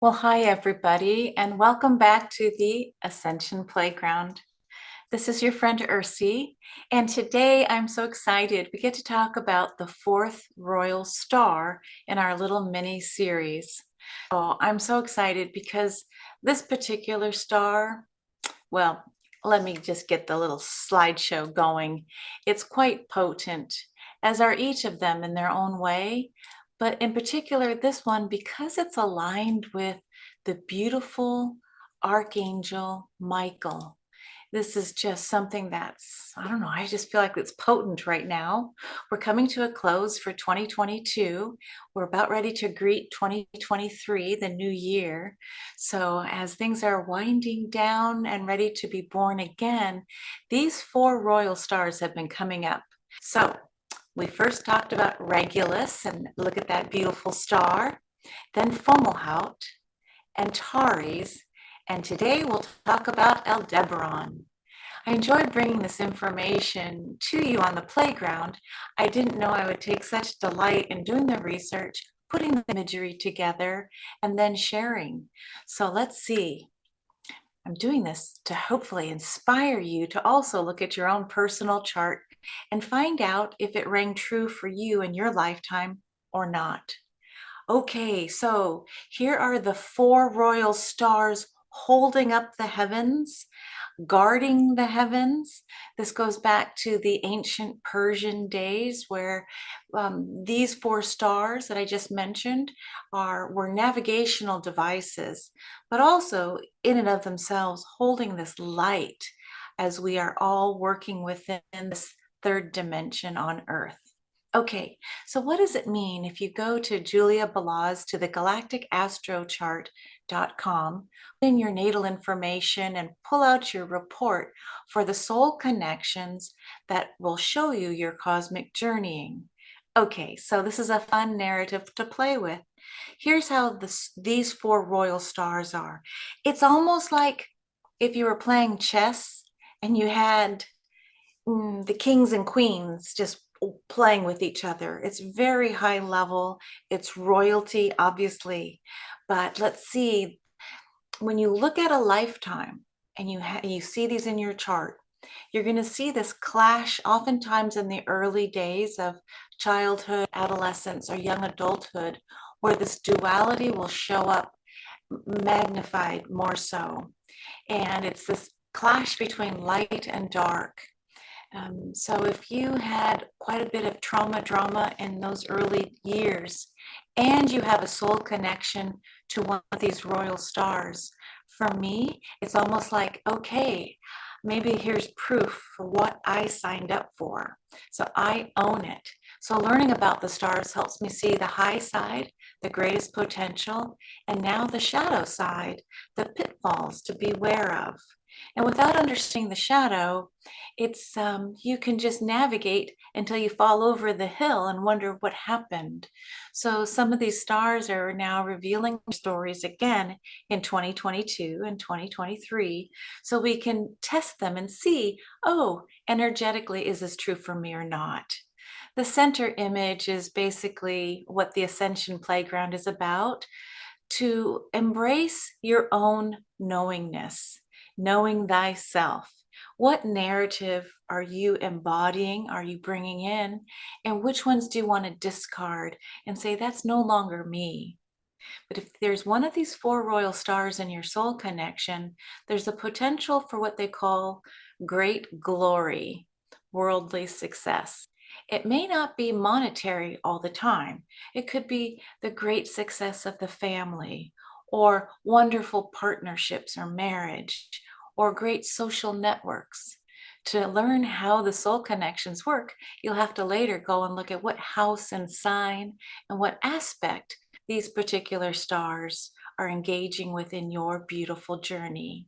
Well, hi everybody, and welcome back to the Ascension Playground. This is your friend Ursie, and today I'm so excited. We get to talk about the fourth royal star in our little mini series. Oh, I'm so excited because this particular star, well, let me just get the little slideshow going. It's quite potent, as are each of them in their own way. But in particular, this one, because it's aligned with the beautiful Archangel Michael. This is just something that's, I don't know, I just feel like it's potent right now. We're coming to a close for 2022. We're about ready to greet 2023, the new year. So as things are winding down and ready to be born again, these four royal stars have been coming up. So we first talked about Regulus, and look at that beautiful star, then Fomalhaut, Antares, and today we'll talk about Aldebaran. I enjoyed bringing this information to you on the playground. I didn't know I would take such delight in doing the research, putting the imagery together, and then sharing. So let's see. I'm doing this to hopefully inspire you to also look at your own personal chart and find out if it rang true for you in your lifetime or not. Okay, so here are the four royal stars holding up the heavens, guarding the heavens. This goes back to the ancient Persian days where these four stars that I just mentioned were navigational devices, but also in and of themselves holding this light as we are all working within this third dimension on Earth. Okay, so what does it mean if you go to Julia Balaz to the galacticastrochart.com, put in your natal information and pull out your report for the soul connections that will show you your cosmic journeying? Okay, so this is a fun narrative to play with. Here's how these four royal stars are. It's almost like if you were playing chess and you had the kings and queens just playing with each other. It's very high level. It's royalty, obviously. But let's see, when you look at a lifetime and you see these in your chart, you're going to see this clash oftentimes in the early days of childhood, adolescence, or young adulthood, where this duality will show up magnified more so. And it's this clash between light and dark. So if you had quite a bit of trauma drama in those early years, and you have a soul connection to one of these royal stars, for me, it's almost like, okay, maybe here's proof for what I signed up for. So I own it. So learning about the stars helps me see the high side, the greatest potential, and now the shadow side, the pitfalls to beware of. And without understanding the shadow, it's you can just navigate until you fall over the hill and wonder what happened. So some of these stars are now revealing stories again in 2022 and 2023, so we can test them and see, oh, energetically, is this true for me or not? The center image is basically what the Ascension Playground is about, to embrace your own knowingness, knowing thyself. What narrative are you embodying? Are you bringing in? And which ones do you want to discard and say, that's no longer me? But if there's one of these four royal stars in your soul connection, there's a potential for what they call great glory, worldly success. It may not be monetary all the time. It could be the great success of the family, or wonderful partnerships or marriage, or great social networks. To learn how the soul connections work, you'll have to later go and look at what house and sign and what aspect these particular stars are engaging within your beautiful journey.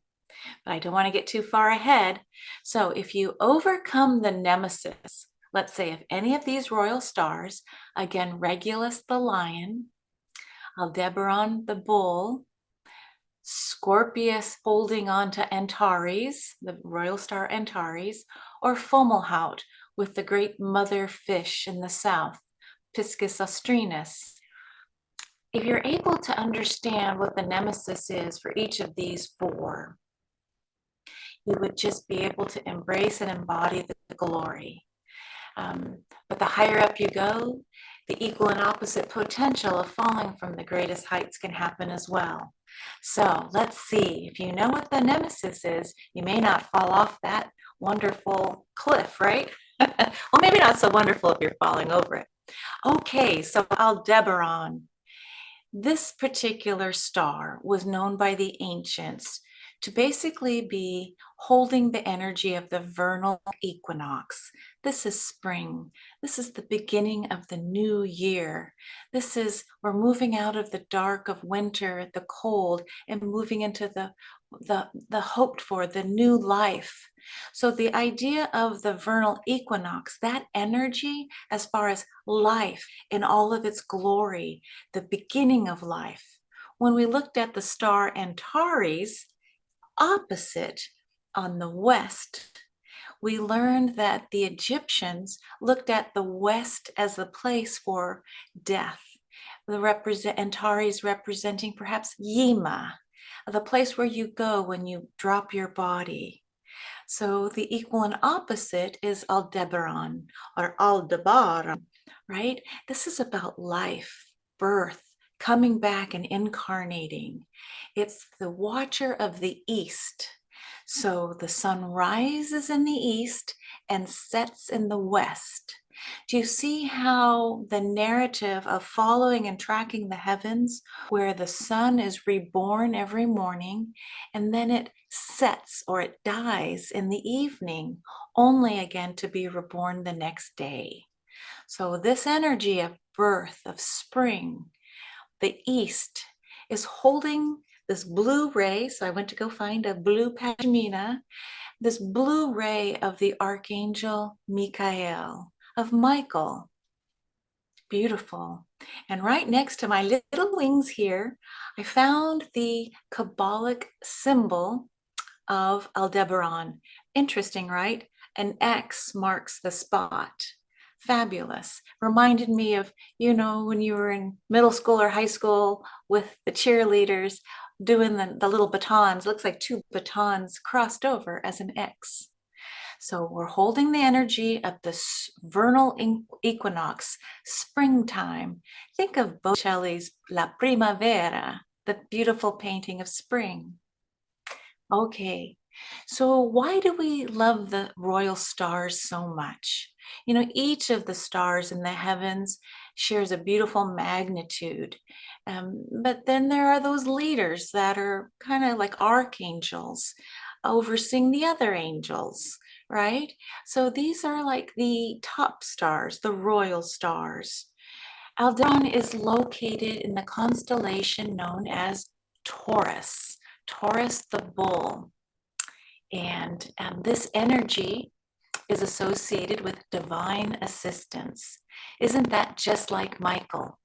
But I don't want to get too far ahead. So if you overcome the Nemesis, let's say if any of these royal stars, again, Regulus the lion, Aldebaran the bull, Scorpius holding on to Antares, the royal star Antares, or Fomalhaut, with the great mother fish in the south, Piscis austrinus. If you're able to understand what the nemesis is for each of these four, you would just be able to embrace and embody the glory. But the higher up you go, the equal and opposite potential of falling from the greatest heights can happen as well. So let's see, if you know what the nemesis is, you may not fall off that wonderful cliff, right? Well, maybe not so wonderful if you're falling over it. Okay, so Aldebaran. This particular star was known by the ancients to basically be holding the energy of the vernal equinox. This is spring. This is the beginning of the new year. This is, we're moving out of the dark of winter, the cold, and moving into the hoped for, the new life. So the idea of the vernal equinox, that energy as far as life in all of its glory, the beginning of life. When we looked at the star Antares, opposite on the west, we learned that the Egyptians looked at the west as the place for death. The Antares representing perhaps Yima, the place where you go when you drop your body. So the equal and opposite is Aldebaran or Aldebaran, right? This is about life, birth, coming back and incarnating. It's the watcher of the east. So the sun rises in the east and sets in the west. Do you see how the narrative of following and tracking the heavens, where the sun is reborn every morning and then it sets or it dies in the evening, only again to be reborn the next day? So this energy of birth, of spring, the east is holding this blue ray. So I went to go find a blue pashmina, this blue ray of the Archangel Michael, of Michael. Beautiful. And right next to my little wings here, I found the Kabbalic symbol of Aldebaran. Interesting, right? An X marks the spot. Fabulous. Reminded me of, when you were in middle school or high school with the cheerleaders doing the little batons. Looks like two batons crossed over as an X. So we're holding the energy of the vernal equinox, springtime. Think of Botticelli's La Primavera, the beautiful painting of spring. Okay, so why do we love the royal stars so much? Each of the stars in the heavens shares a beautiful magnitude. But then there are those leaders that are kind of like archangels overseeing the other angels, right? So these are like the top stars, the royal stars. Aldebaran is located in the constellation known as Taurus, Taurus the bull. And this energy is associated with divine assistance. Isn't that just like Michael?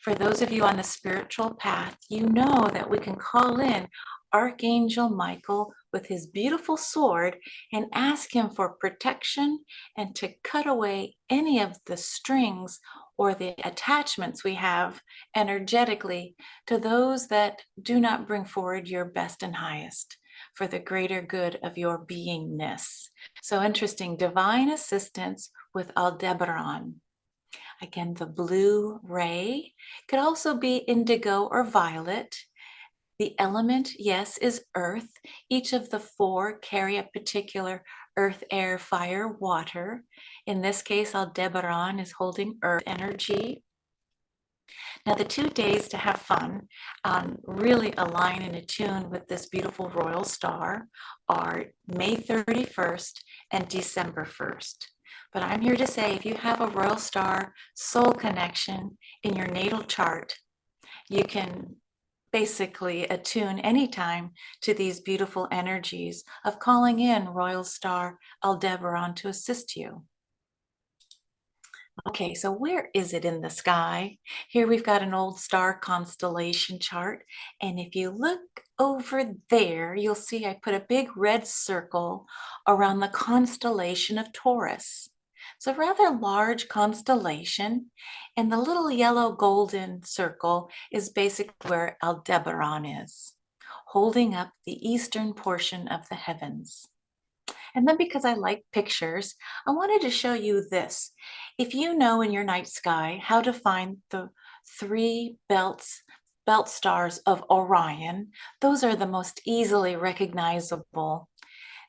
For those of you on the spiritual path, you know that we can call in Archangel Michael with his beautiful sword and ask him for protection and to cut away any of the strings or the attachments we have energetically to those that do not bring forward your best and highest for the greater good of your beingness. So interesting, divine assistance with Aldebaran. Again, the blue ray could also be indigo or violet. The element, yes, is earth. Each of the four carry a particular earth, air, fire, water. In this case, Aldebaran is holding earth energy. Now, the 2 days to have fun, really align and attune with this beautiful royal star are May 31st and December 1st. But I'm here to say, if you have a royal star soul connection in your natal chart, you can basically attune anytime to these beautiful energies of calling in royal star Aldebaran to assist you. Okay, so where is it in the sky? Here we've got an old star constellation chart. And if you look over there, you'll see I put a big red circle around the constellation of Taurus. It's a rather large constellation, and the little yellow golden circle is basically where Aldebaran is, holding up the eastern portion of the heavens. And then because I like pictures, I wanted to show you this. If you know in your night sky how to find the three belt stars of Orion, those are the most easily recognizable.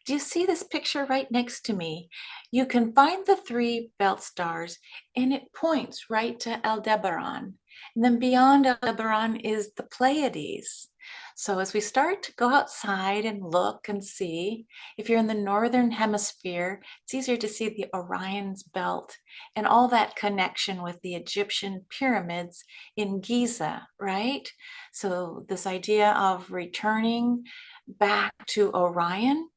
Do you see this picture right next to me? You can find the three belt stars and it points right to Aldebaran. And then beyond Aldebaran is the Pleiades. So as we start to go outside and look and see, if you're in the northern hemisphere, it's easier to see the Orion's belt and all that connection with the Egyptian pyramids in Giza, right? So this idea of returning back to Orion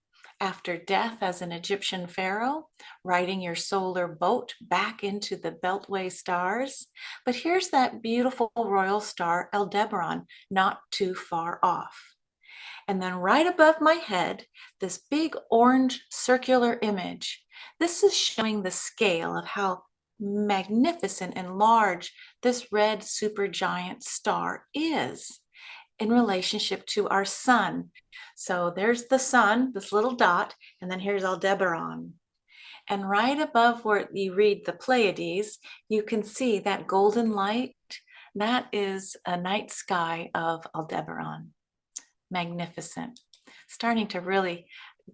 after death as an Egyptian pharaoh, riding your solar boat back into the Beltway stars. But here's that beautiful royal star Aldebaran, not too far off. And then right above my head, this big orange circular image. This is showing the scale of how magnificent and large this red supergiant star is in relationship to our sun. So there's the sun, this little dot, and then here's Aldebaran. And right above where you read the Pleiades, you can see that golden light. That is a night sky of Aldebaran. Magnificent. Starting to really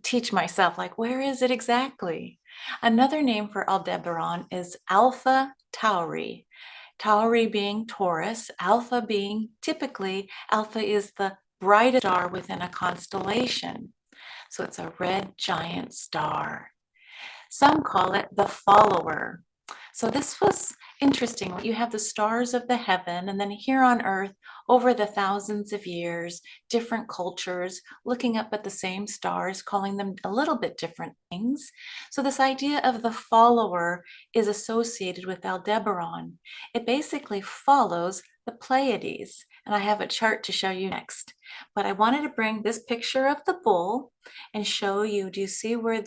teach myself, like, where is it exactly? Another name for Aldebaran is Alpha Tauri. Tauri being Taurus, Alpha being typically, Alpha is the brightest star within a constellation. So it's a red giant star. Some call it the follower. So this was interesting. You have the stars of the heaven, and then here on Earth, over the thousands of years, different cultures looking up at the same stars, calling them a little bit different things. So this idea of the follower is associated with Aldebaran. It basically follows the Pleiades, and I have a chart to show you next. But I wanted to bring this picture of the bull and show you, do you see where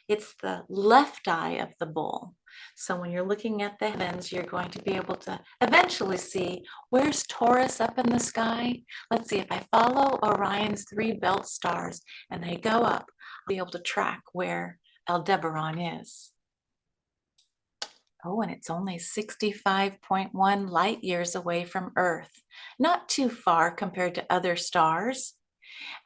it's the left eye of the bull? So when you're looking at the heavens, you're going to be able to eventually see, where's Taurus up in the sky? Let's see, if I follow Orion's three belt stars and they go up, I'll be able to track where Aldebaran is. Oh, and it's only 65.1 light years away from Earth. Not too far compared to other stars.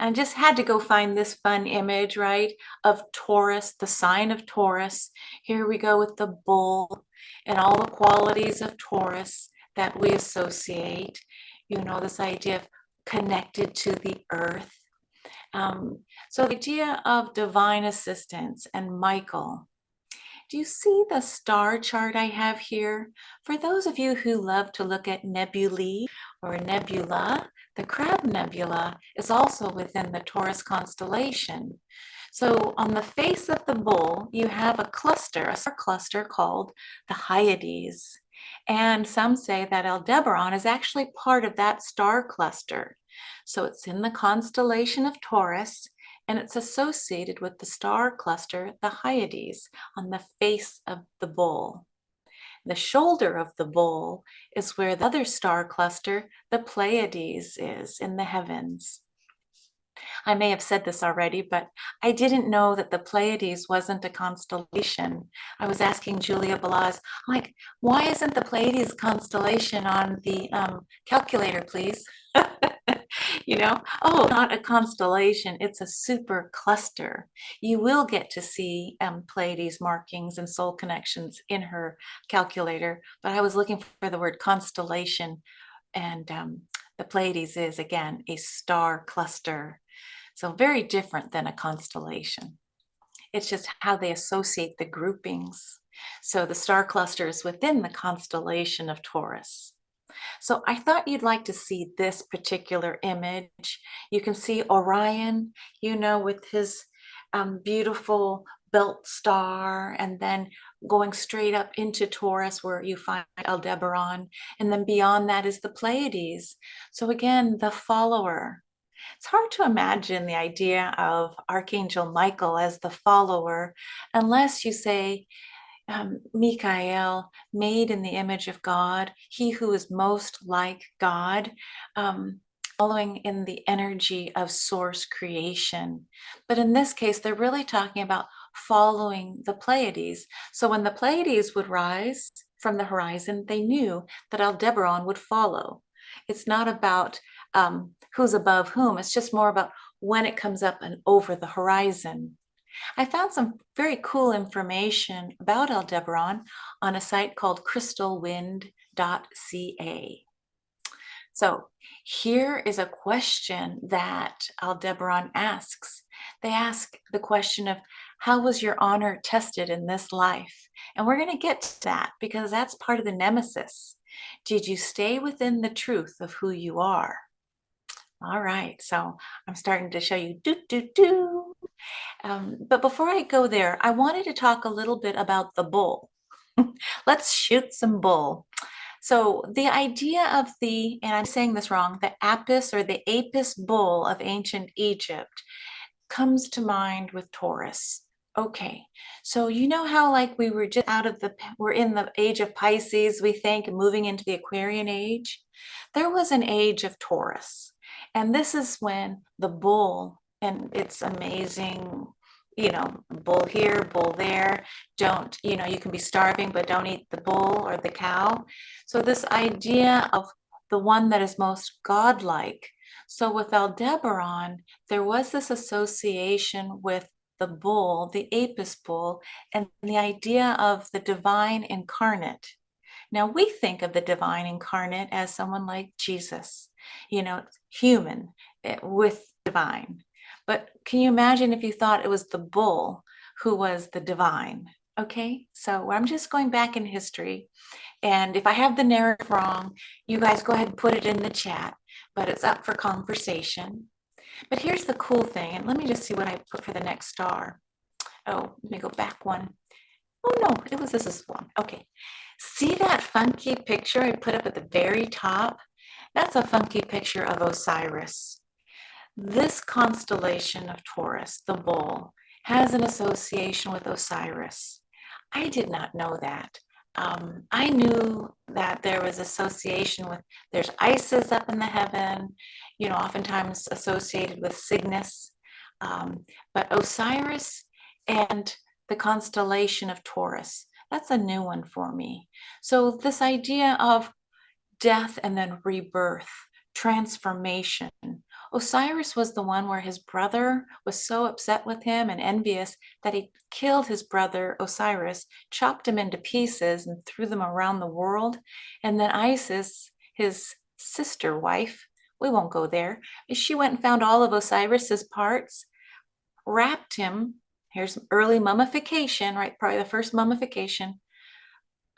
And just had to go find this fun image, right, of Taurus, the sign of Taurus. Here we go with the bull and all the qualities of Taurus that we associate. You know, this idea of connected to the earth. So the idea of divine assistance and Michael. Do you see the star chart I have here? For those of you who love to look at nebulae or nebula, the Crab Nebula is also within the Taurus constellation. So on the face of the bull, you have a cluster, a star cluster called the Hyades. And some say that Aldebaran is actually part of that star cluster. So it's in the constellation of Taurus, and it's associated with the star cluster, the Hyades, on the face of the bull. The shoulder of the bull is where the other star cluster, the Pleiades, is in the heavens. I may have said this already, but I didn't know that the Pleiades wasn't a constellation. I was asking Julia Balaz, like, why isn't the Pleiades constellation on the calculator, please? You know, oh, not a constellation, it's a super cluster. You will get to see Pleiades markings and soul connections in her calculator, but I was looking for the word constellation, and the Pleiades is, again, a star cluster. So very different than a constellation. It's just how they associate the groupings. So the star cluster is within the constellation of Taurus. So I thought you'd like to see this particular image. You can see Orion, you know, with his beautiful belt star, and then going straight up into Taurus where you find Aldebaran, and then beyond that is the Pleiades. So again, the follower. It's hard to imagine the idea of Archangel Michael as the follower unless you say, Michael, made in the image of God, he who is most like God, following in the energy of source creation. But in this case, they're really talking about following the Pleiades. So when the Pleiades would rise from the horizon, they knew that Aldebaran would follow. It's not about who's above whom, it's just more about when it comes up and over the horizon. I found some very cool information about Aldebaran on a site called crystalwind.ca. So here is a question that Aldebaran asks. They ask the question of, how was your honor tested in this life? And we're going to get to that because that's part of the Nemesis. Did you stay within the truth of who you are? All right, so I'm starting to show you but before I go there, I wanted to talk a little bit about the bull. Let's shoot some bull. So the idea of and I'm saying this wrong, the apis or the apis bull of ancient Egypt comes to mind with Taurus. Okay, so you know how like we were just we're in the age of Pisces, we think, moving into the Aquarian age? There was an age of Taurus. And this is when the bull, and it's amazing, bull here, bull there. Don't, you can be starving, but don't eat the bull or the cow. So this idea of the one that is most godlike. So with Aldebaran, there was this association with the bull, the apis bull, and the idea of the divine incarnate. Now, we think of the divine incarnate as someone like Jesus, human with divine. But can you imagine if you thought it was the bull who was the divine? Okay, so I'm just going back in history. And if I have the narrative wrong, you guys go ahead and put it in the chat, but it's up for conversation. But here's the cool thing, and let me just see what I put for the next star. Oh, let me go back one. Oh no, this is one. Okay. See that funky picture I put up at the very top? That's a funky picture of Osiris. This constellation of Taurus, the bull, has an association with Osiris. I did not know that. I knew that there was association with, there's Isis up in the heaven, oftentimes associated with Cygnus, but Osiris and the constellation of Taurus, that's a new one for me. So this idea of death and then rebirth, transformation. Osiris was the one where his brother was so upset with him and envious that he killed his brother Osiris, chopped him into pieces and threw them around the world. And then Isis, his sister wife, we won't go there, she went and found all of Osiris's parts, wrapped him. Here's early mummification, right? Probably the first mummification.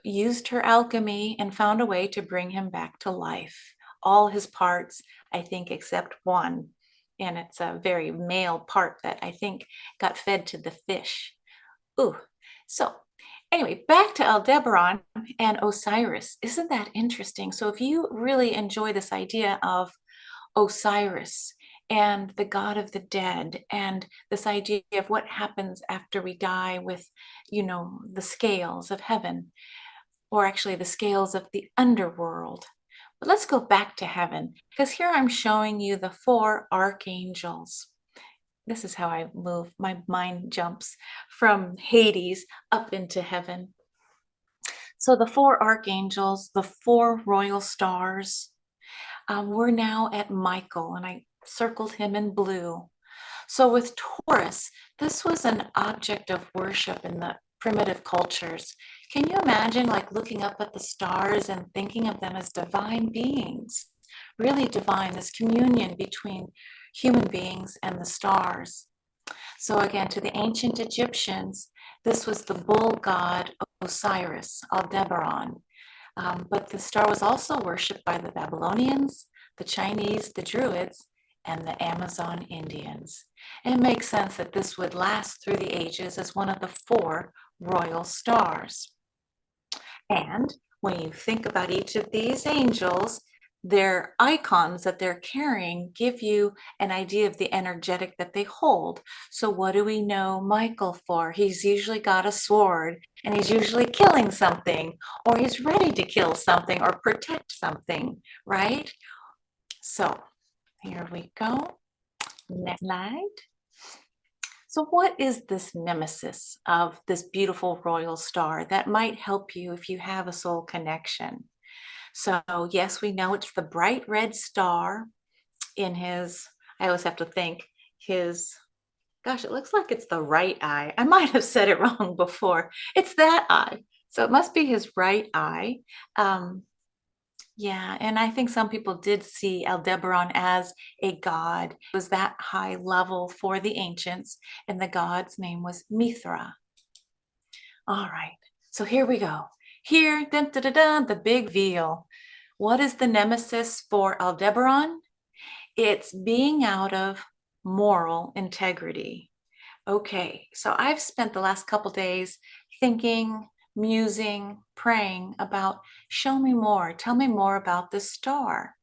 Used her alchemy and found a way to bring him back to life. All his parts, I think, except one. And it's a very male part that I think got fed to the fish. Ooh. So anyway, back to Aldebaran and Osiris. Isn't that interesting? So if you really enjoy this idea of Osiris and the god of the dead and this idea of what happens after we die with, the scales of heaven, or actually the scales of the underworld. But let's go back to heaven, because here I'm showing you the 4 archangels. This is how I move. My mind jumps from Hades up into heaven. So the 4 archangels, the 4 royal stars, we're now at Michael, and I circled him in blue. So with Taurus, this was an object of worship in the primitive cultures. Can you imagine like looking up at the stars and thinking of them as divine beings? Really divine, this communion between human beings and the stars. So again, to the ancient Egyptians, this was the bull god Osiris, Aldebaran. But the star was also worshipped by the Babylonians, the Chinese, the Druids, and the Amazon Indians. And it makes sense that this would last through the ages as one of the 4 royal stars. And when you think about each of these angels, their icons that they're carrying give you an idea of the energetic that they hold. So what do we know Michael for? He's usually got a sword, and he's usually killing something, or he's ready to kill something or protect something, right? So here we go. Next slide. So what is this nemesis of this beautiful royal star that might help you if you have a soul connection? So yes, we know it's the bright red star in his, I always have to think, his, gosh, it looks like it's the right eye. I might have said it wrong before. It's that eye. So it must be his right eye. Yeah, and I think some people did see Aldebaran as a god. It was that high level for the ancients, and the god's name was Mithra. All right, so here we go. Here, dun, dun, dun, dun, the big veil. What is the nemesis for Aldebaran? It's being out of moral integrity. Okay, so I've spent the last couple days thinking, musing, praying about show me more, tell me more about this star.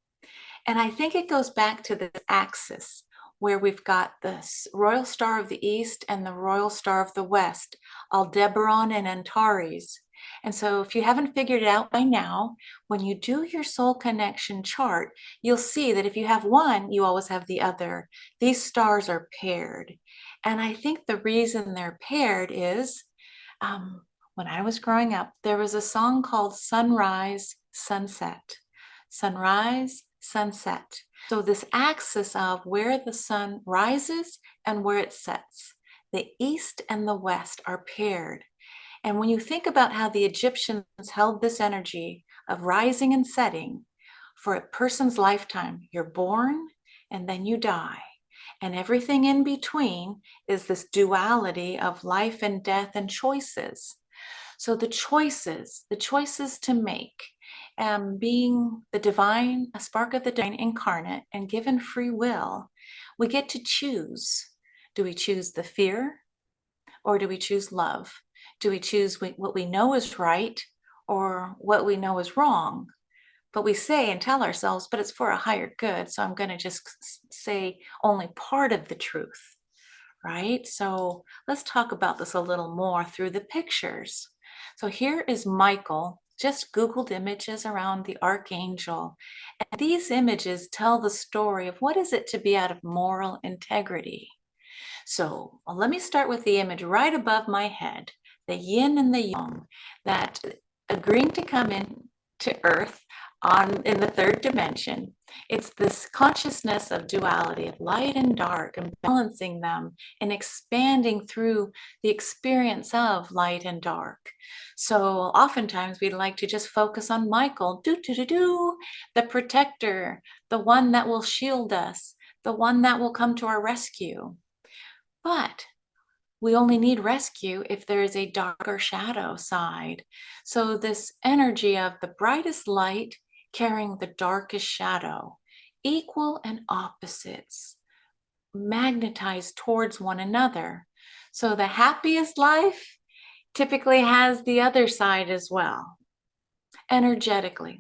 And I think it goes back to this axis where we've got the Royal Star of the East and the Royal Star of the West, Aldebaran and Antares. And so if you haven't figured it out by now, when you do your soul connection chart, you'll see that if you have one, you always have the other. These stars are paired. And I think the reason they're paired is when I was growing up, there was a song called Sunrise, Sunset. Sunrise, sunset. So this axis of where the sun rises and where it sets, the east and the west are paired. And when you think about how the Egyptians held this energy of rising and setting for a person's lifetime, you're born and then you die. And everything in between is this duality of life and death and choices. So the choices to make, being the divine, a spark of the divine incarnate and given free will, we get to choose. Do we choose the fear or do we choose love? Do we choose what we know is right or what we know is wrong? But we say and tell ourselves, but it's for a higher good. So I'm going to just say only part of the truth, right? So let's talk about this a little more through the pictures. So here is Michael, just Googled images around the Archangel. And these images tell the story of what is it to be out of moral integrity. So let me start with the image right above my head, the yin and the yang, that agreeing to come in to Earth in the third dimension. It's this consciousness of duality, of light and dark, and balancing them and expanding through the experience of light and dark. So oftentimes we'd like to just focus on Michael, the protector, the one that will shield us, the one that will come to our rescue. But we only need rescue if there is a darker shadow side. So this energy of the brightest light carrying the darkest shadow, equal and opposites, magnetized towards one another. So the happiest life typically has the other side as well, energetically.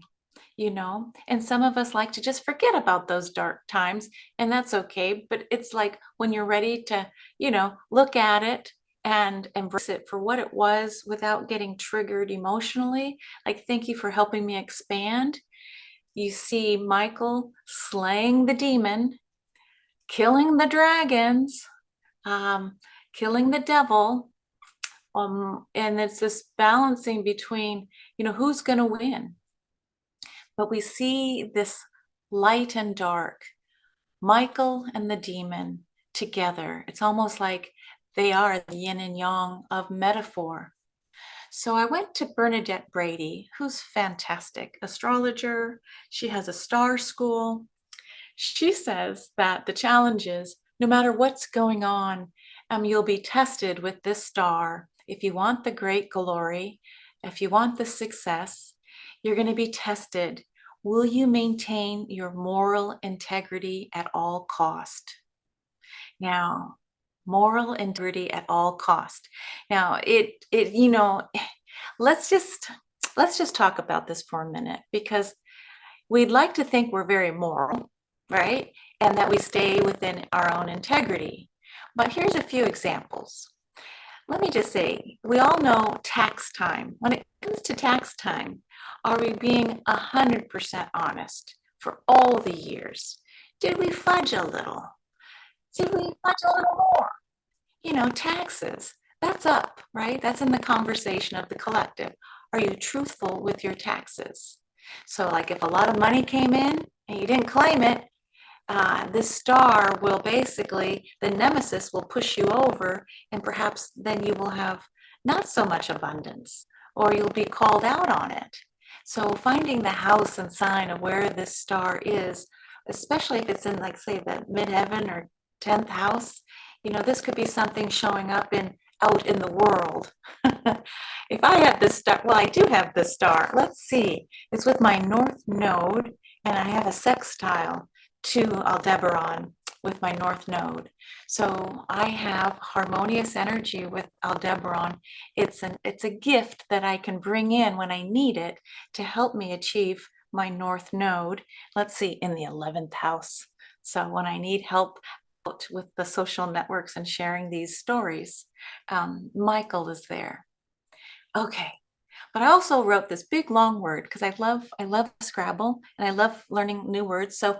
And some of us like to just forget about those dark times, and that's okay. But it's like when you're ready to, look at it and embrace it for what it was without getting triggered emotionally. Like, thank you for helping me expand. You see Michael slaying the demon, killing the dragons, killing the devil. And it's this balancing between, who's going to win. But we see this light and dark, Michael and the demon together. It's almost like they are the yin and yang of metaphor. So I went to Bernadette Brady, who's fantastic astrologer. She has a star school. She says that the challenge is no matter what's going on, you'll be tested with this star. If you want the great glory, if you want the success, you're going to be tested. Will you maintain your moral integrity at all cost? Now, moral integrity at all cost. Now, let's just talk about this for a minute, because we'd like to think we're very moral, right? And that we stay within our own integrity. But here's a few examples. Let me just say, we all know tax time. When it comes to tax time, are we being 100% honest for all the years? Did we fudge a little? Did we fudge a little more? You know, taxes, that's up, right? That's in the conversation of the collective. Are you truthful with your taxes? So like if a lot of money came in and you didn't claim it, this star will basically, the Nemesis will push you over, and perhaps then you will have not so much abundance, or you'll be called out on it. So finding the house and sign of where this star is, especially if it's in, like, say, the midheaven or 10th house, you know, this could be something showing up in out in the world. If I have this star, well, I do have this star. Let's see. It's with my north node, and I have a sextile to Aldebaran with my north node. So I have harmonious energy with Aldebaran. It's a gift that I can bring in when I need it to help me achieve my north node. Let's see, in the 11th house. So when I need help with the social networks and sharing these stories, Michael is there. Okay. But I also wrote this big long word because I love Scrabble and I love learning new words. So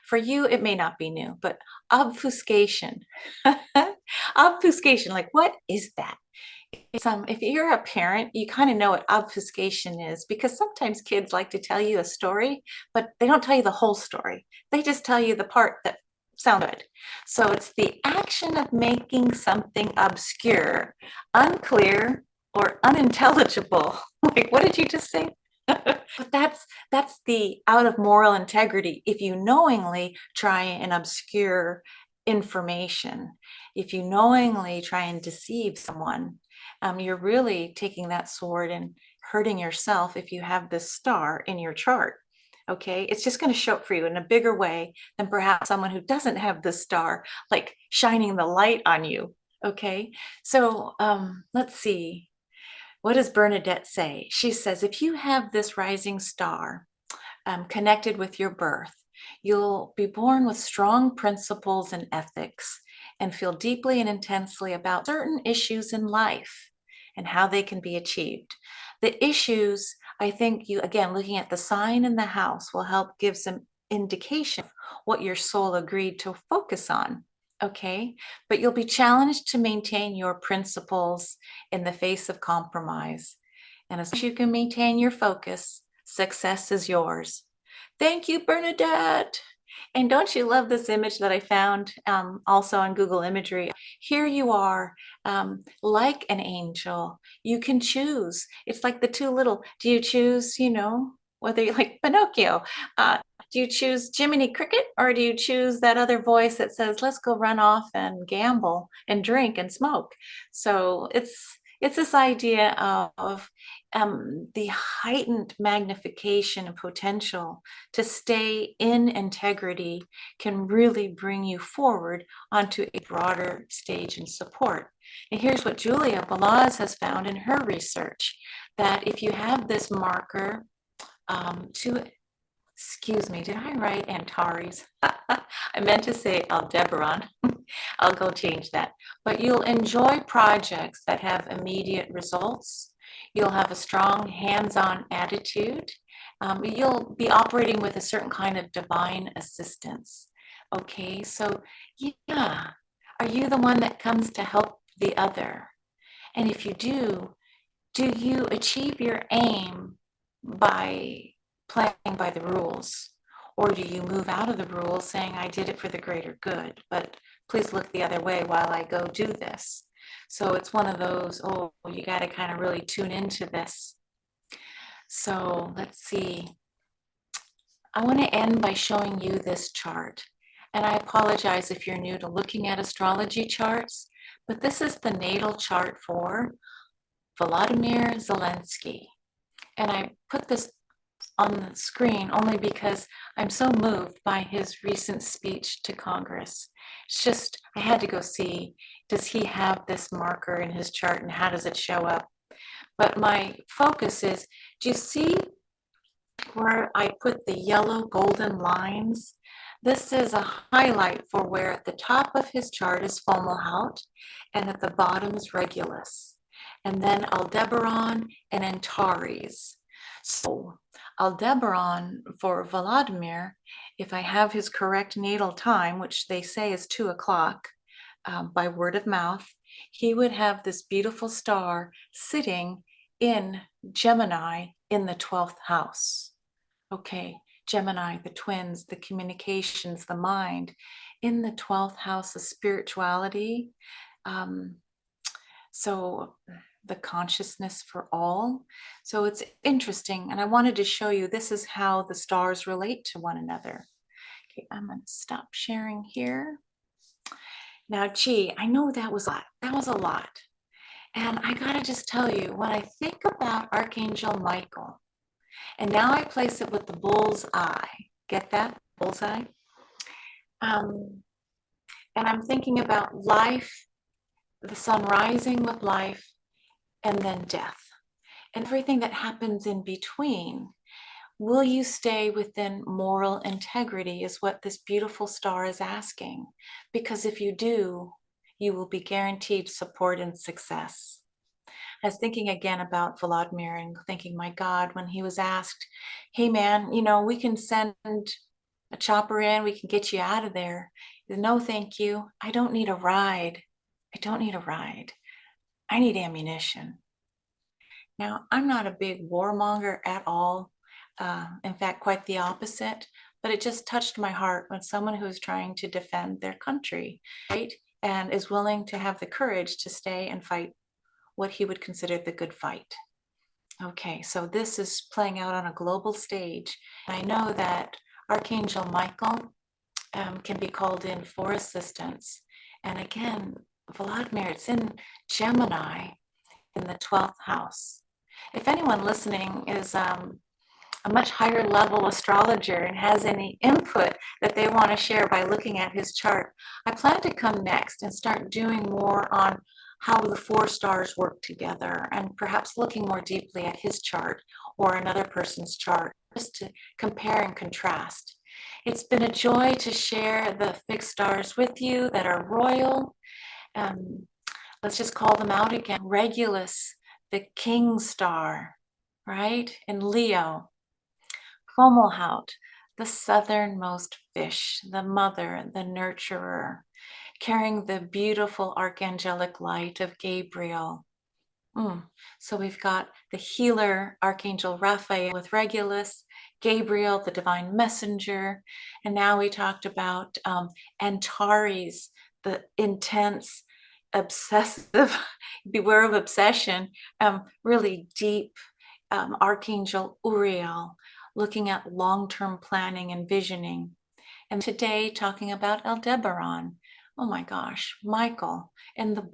for you, it may not be new, but obfuscation. Obfuscation, like what is that? It's if you're a parent, you kind of know what obfuscation is, because sometimes kids like to tell you a story, but they don't tell you the whole story. They just tell you the part that sounds good. So it's the action of making something obscure, unclear, or unintelligible. Like, what did you just say? But that's the out of moral integrity. If you knowingly try and obscure information, if you knowingly try and deceive someone, you're really taking that sword and hurting yourself if you have this star in your chart. Okay, it's just going to show up for you in a bigger way than perhaps someone who doesn't have this star, like shining the light on you. Okay, so let's see. What does Bernadette say? She says, if you have this rising star connected with your birth, you'll be born with strong principles and ethics and feel deeply and intensely about certain issues in life and how they can be achieved. The issues, I think you, again, looking at the sign in the house will help give some indication of what your soul agreed to focus on. Okay, but you'll be challenged to maintain your principles in the face of compromise. And as long as you can maintain your focus, success is yours. Thank you, Bernadette. And don't you love this image that I found also on Google Imagery? Here you are, like an angel. You can choose. It's like the two little, do you choose, you know, whether you like Pinocchio? Do you choose Jiminy Cricket, or do you choose that other voice that says, let's go run off and gamble and drink and smoke? So it's this idea of the heightened magnification and potential to stay in integrity can really bring you forward onto a broader stage and support. And here's what Julia Balaz has found in her research, that if you have this marker excuse me, did I write Antares? I meant to say Aldebaran. I'll go change that. But you'll enjoy projects that have immediate results. You'll have a strong hands-on attitude. You'll be operating with a certain kind of divine assistance. Okay, so yeah, are you the one that comes to help the other? And if you do you achieve your aim by playing by the rules? Or do you move out of the rules saying, I did it for the greater good, but please look the other way while I go do this? So it's one of those, oh, you got to kind of really tune into this. So let's see. I want to end by showing you this chart. And I apologize if you're new to looking at astrology charts, but this is the natal chart for Volodymyr Zelensky. And I put this on the screen only because I'm so moved by his recent speech to Congress. It's just, I had to go see, does he have this marker in his chart and how does it show up? But my focus is, do you see where I put the yellow golden lines. This is a highlight for where at the top of his chart is Fomalhaut and at the bottom is Regulus, and then Aldebaran and Antares. So Aldebaran for Vladimir, if I have his correct natal time, which they say is 2 o'clock by word of mouth, he would have this beautiful star sitting in Gemini in the 12th house. Okay, Gemini, the twins, the communications, the mind, in the 12th house of spirituality. So the consciousness for all. So it's interesting. And I wanted to show you, this is how the stars relate to one another. Okay, I'm going to stop sharing here. Now, gee, I know that was a lot. That was a lot. And I got to just tell you, when I think about Archangel Michael, and now I place it with the bull's eye. Get that? Bullseye. And I'm thinking about life, the sun rising with life, and then death. And everything that happens in between. Will you stay within moral integrity is what this beautiful star is asking. Because if you do, you will be guaranteed support and success. I was thinking again about Vladimir and thinking, my God, when he was asked, hey man, we can send a chopper in, we can get you out of there. He said, no, thank you. I don't need a ride. I don't need a ride. I need ammunition. Now, I'm not a big warmonger at all. In fact, quite the opposite, but it just touched my heart when someone who is trying to defend their country, right, and is willing to have the courage to stay and fight what he would consider the good fight. Okay, so this is playing out on a global stage. I know that Archangel Michael can be called in for assistance. And again, Vladimir, it's in Gemini in the 12th house. If anyone listening is a much higher level astrologer and has any input that they want to share by looking at his chart, I plan to come next and start doing more on how the 4 stars work together and perhaps looking more deeply at his chart or another person's chart just to compare and contrast. It's been a joy to share the fixed stars with you that are royal. Let's just call them out again. Regulus, the king star, right? In Leo. Fomalhaut, the southernmost fish, the mother, the nurturer, carrying the beautiful archangelic light of Gabriel. So we've got the healer, Archangel Raphael with Regulus, Gabriel, the divine messenger, and now we talked about Antares, the intense, obsessive, beware of obsession, really deep Archangel Uriel, looking at long-term planning and visioning. And today talking about Aldebaran. Oh my gosh, Michael, and that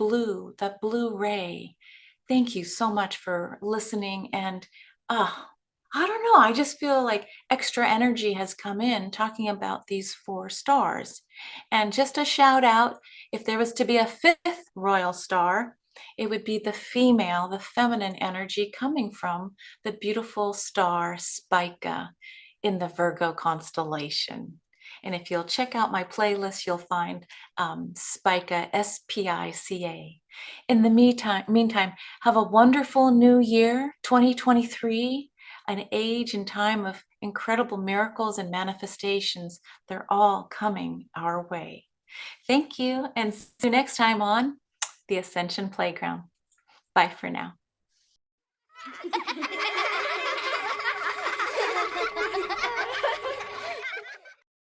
blue ray. Thank you so much for listening. And I don't know, I just feel like extra energy has come in talking about these 4 stars. And just a shout out, if there was to be a 5th royal star, it would be the female, the feminine energy coming from the beautiful star Spica in the Virgo constellation. And if you'll check out my playlist, you'll find Spica, S-P-I-C-A. In the meantime, have a wonderful new year, 2023, an age and time of incredible miracles and manifestations. They're all coming our way. Thank you, and see you next time on the Ascension Playground. Bye for now.